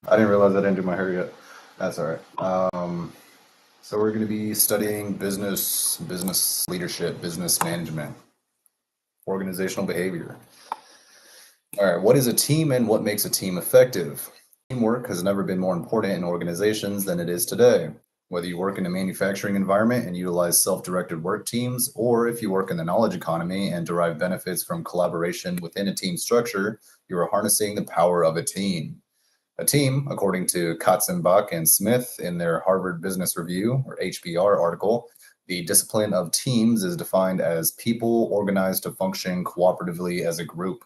I didn't realize I didn't do my hair yet. That's all right. So we're going to be studying business leadership, business management, organizational behavior. All right, what is a team and what makes a team effective? Teamwork has never been more important in organizations than it is today. Whether you work in a manufacturing environment and utilize self-directed work teams, or if you work in the knowledge economy and derive benefits from collaboration within a team structure, you are harnessing the power of a team. A team, according to Katzenbach and Smith in their Harvard Business Review or HBR article, the discipline of teams is defined as people organized to function cooperatively as a group.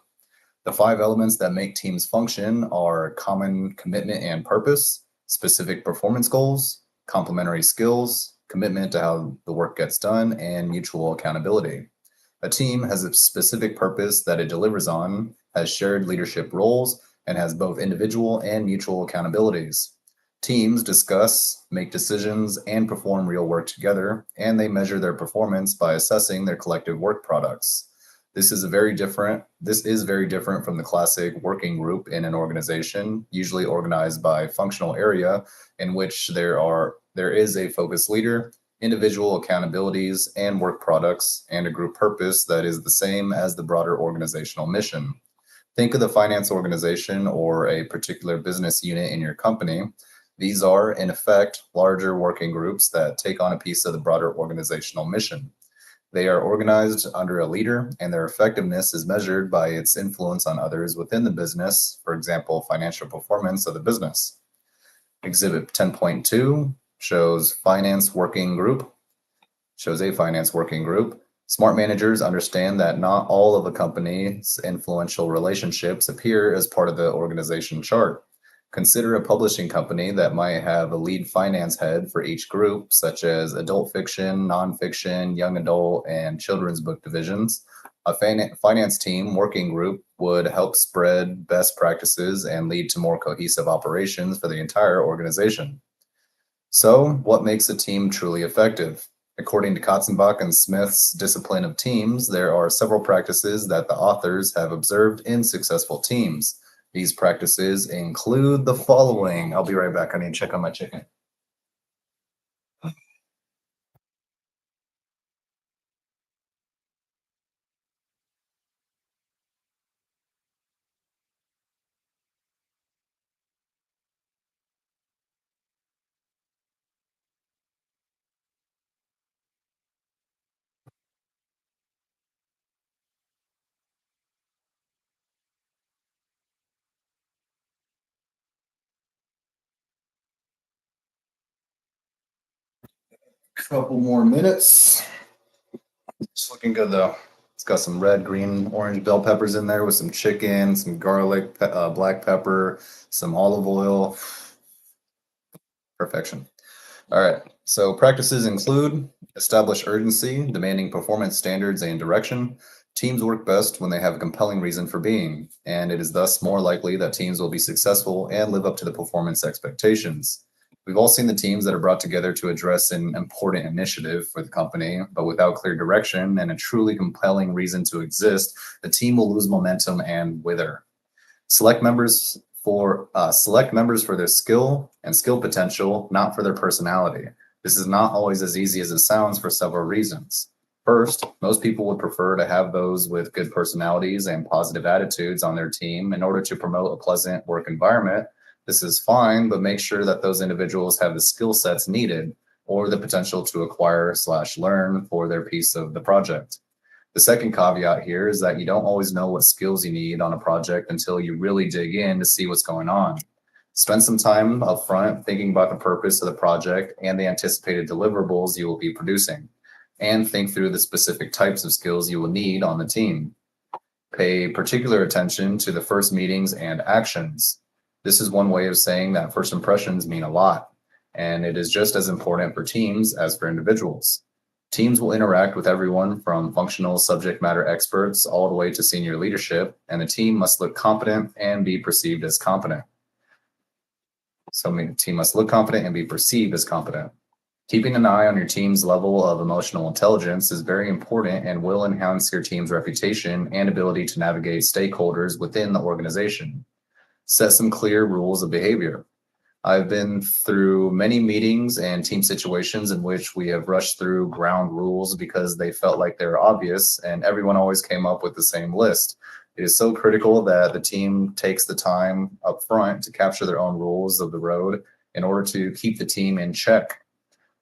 The five elements that make teams function are common commitment and purpose, specific performance goals, complementary skills, commitment to how the work gets done, and mutual accountability. A team has a specific purpose that it delivers on, has shared leadership roles, and has both individual and mutual accountabilities. Teams discuss, make decisions, and perform real work together, and they measure their performance by assessing their collective work products. This is very different from the classic working group in an organization, usually organized by functional area, in which there is a focused leader, individual accountabilities and work products, and a group purpose that is the same as the broader organizational mission. Think of the finance organization or a particular business unit in your company. These are, in effect, larger working groups that take on a piece of the broader organizational mission. They are organized under a leader, and their effectiveness is measured by its influence on others within the business, for example, financial performance of the business. Exhibit 10.2 shows a finance working group. Smart managers understand that not all of a company's influential relationships appear as part of the organization chart. Consider a publishing company that might have a lead finance head for each group, such as adult fiction, nonfiction, young adult, and children's book divisions. A finance team working group would help spread best practices and lead to more cohesive operations for the entire organization. So, what makes a team truly effective? According to Katzenbach and Smith's discipline of teams, there are several practices that the authors have observed in successful teams. These practices include the following. I'll be right back. I need to check on my chicken. Couple more minutes. It's looking good though. It's got some red, green, orange bell peppers in there with some chicken, some garlic, black pepper, some olive oil. Perfection. All right. So practices include establish urgency, demanding performance standards and direction. Teams work best when they have a compelling reason for being, and it is thus more likely that teams will be successful and live up to the performance expectations. We've all seen the teams that are brought together to address an important initiative for the company, but without clear direction and a truly compelling reason to exist, the team will lose momentum and wither. Select members for their skill and skill potential, not for their personality. This is not always as easy as it sounds for several reasons. First, most people would prefer to have those with good personalities and positive attitudes on their team in order to promote a pleasant work environment. This is fine, but make sure that those individuals have the skill sets needed or the potential to acquire/learn for their piece of the project. The second caveat here is that you don't always know what skills you need on a project until you really dig in to see what's going on. Spend some time up front thinking about the purpose of the project and the anticipated deliverables you will be producing, and think through the specific types of skills you will need on the team. Pay particular attention to the first meetings and actions. This is one way of saying that first impressions mean a lot, and it is just as important for teams as for individuals. Teams will interact with everyone from functional subject matter experts all the way to senior leadership, and the team must look competent and be perceived as competent. The team must look competent and be perceived as competent. Keeping an eye on your team's level of emotional intelligence is very important and will enhance your team's reputation and ability to navigate stakeholders within the organization. Set some clear rules of behavior. I've been through many meetings and team situations in which we have rushed through ground rules because they felt like they were obvious, and everyone always came up with the same list. It is so critical that the team takes the time up front to capture their own rules of the road in order to keep the team in check.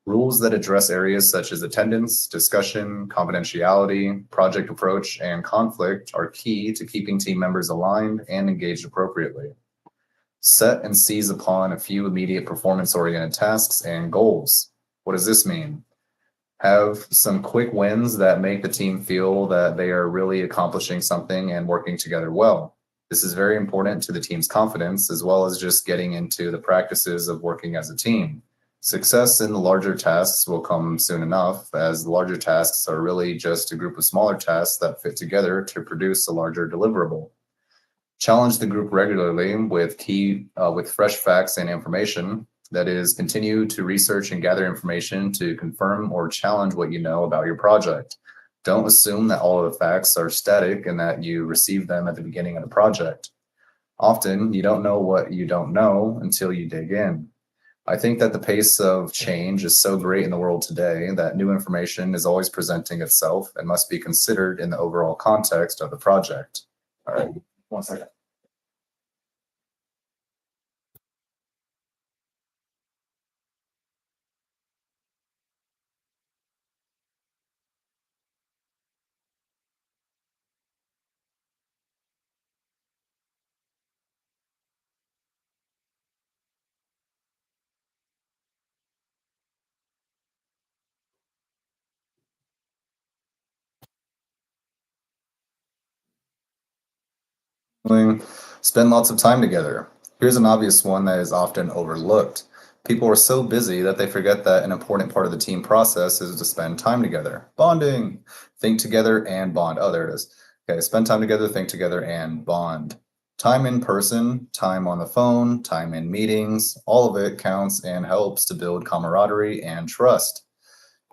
Rules that address areas such as attendance, discussion, confidentiality, project approach, and conflict are key to keeping team members aligned and engaged appropriately. Set and seize upon a few immediate performance-oriented tasks and goals. What does this mean? Have some quick wins that make the team feel that they are really accomplishing something and working together well. This is very important to the team's confidence, as well as just getting into the practices of working as a team. Success in the larger tasks will come soon enough, as the larger tasks are really just a group of smaller tasks that fit together to produce a larger deliverable. Challenge the group regularly with fresh facts and information. That is, continue to research and gather information to confirm or challenge what you know about your project. Don't assume that all of the facts are static and that you receive them at the beginning of the project. Often, you don't know what you don't know until you dig in. I think that the pace of change is so great in the world today that new information is always presenting itself and must be considered in the overall context of the project. All right, 1 second. Spend lots of time together. Here's an obvious one that is often overlooked. People are so busy that they forget that an important part of the team process is to spend time together. Bonding. Think together and bond. Oh, there it is. Okay, spend time together, think together, and bond. Time in person, time on the phone, time in meetings, all of it counts and helps to build camaraderie and trust.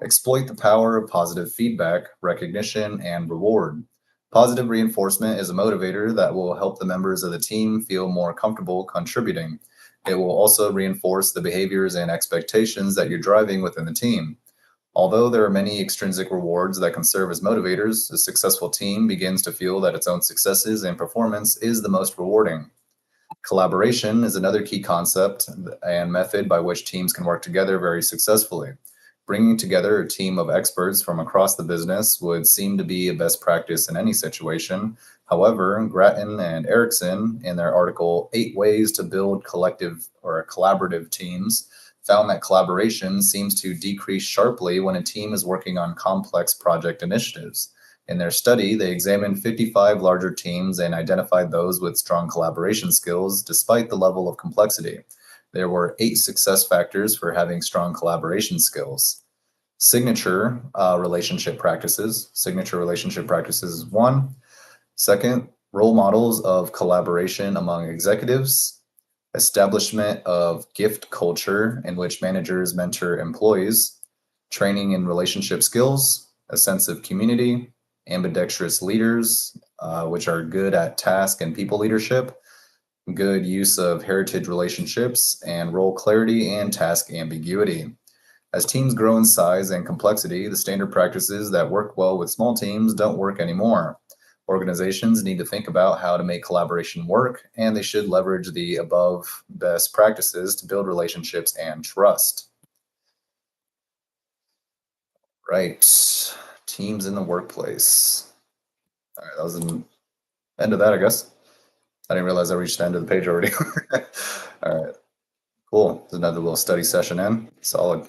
Exploit the power of positive feedback, recognition, and reward. Positive reinforcement is a motivator that will help the members of the team feel more comfortable contributing. It will also reinforce the behaviors and expectations that you're driving within the team. Although there are many extrinsic rewards that can serve as motivators, a successful team begins to feel that its own successes and performance is the most rewarding. Collaboration is another key concept and method by which teams can work together very successfully. Bringing together a team of experts from across the business would seem to be a best practice in any situation. However, Grattan and Erickson, in their article, 8 Ways to Build Collective or Collaborative Teams, found that collaboration seems to decrease sharply when a team is working on complex project initiatives. In their study, they examined 55 larger teams and identified those with strong collaboration skills despite the level of complexity. There were 8 success factors for having strong collaboration skills. Signature relationship practices is one. Second, role models of collaboration among executives. Establishment of gift culture in which managers mentor employees. Training in relationship skills. A sense of community. Ambidextrous leaders, which are good at task and people leadership. Good use of heritage relationships, and role clarity and task ambiguity. As teams grow in size and complexity, the standard practices that work well with small teams don't work anymore. Organizations need to think about how to make collaboration work, and they should leverage the above best practices to build relationships and trust. Right. Teams in the workplace. All right, that was the end of that, I guess. I didn't realize I reached the end of the page already. All right, cool. There's another little study session in. Solid.